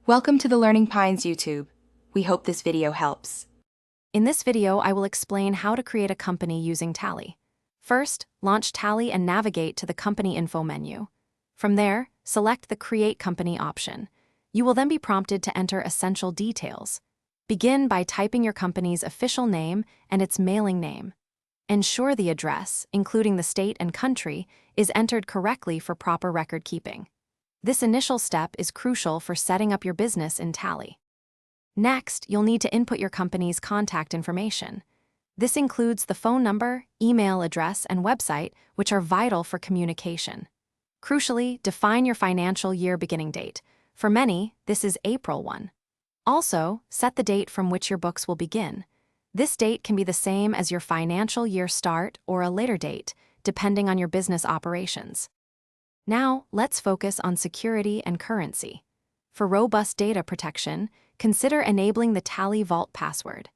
Welcome to the Learning Pines YouTube. We hope this video helps. In this video, I will explain how to create a company using Tally. First, launch Tally and navigate to the Company Info menu. From there, select the Create Company option. You will then be prompted to enter essential details. Begin by typing your company's official name and its mailing name. Ensure the address, including the state and country, is entered correctly for proper record keeping. This initial step is crucial for setting up your business in Tally. Next, you'll need to input your company's contact information. This includes the phone number, email address, and website, which are vital for communication. Crucially, define your financial year beginning date. For many, this is April 1. Also, set the date from which your books will begin. This date can be the same as your financial year start or a later date, depending on your business operations. Now, let's focus on security and currency. For robust data protection, consider enabling the Tally Vault password.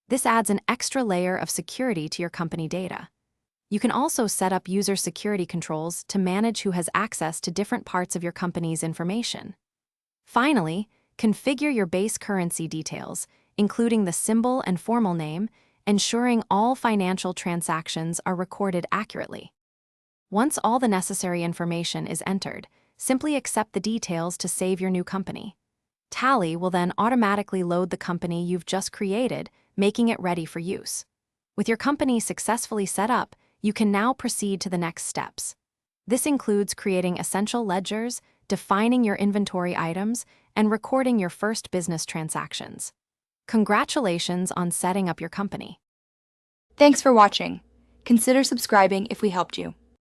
This adds an extra layer of security to your company data. You can also set up user security controls to manage who has access to different parts of your company's information. Finally, configure your base currency details, including the symbol and formal name, ensuring all financial transactions are recorded accurately. Once all the necessary information is entered, simply accept the details to save your new company. Tally will then automatically load the company you've just created, making it ready for use. With your company successfully set up, you can now proceed to the next steps. This includes creating essential ledgers, defining your inventory items, and recording your first business transactions. Congratulations on setting up your company. Thanks for watching. Consider subscribing if we helped you.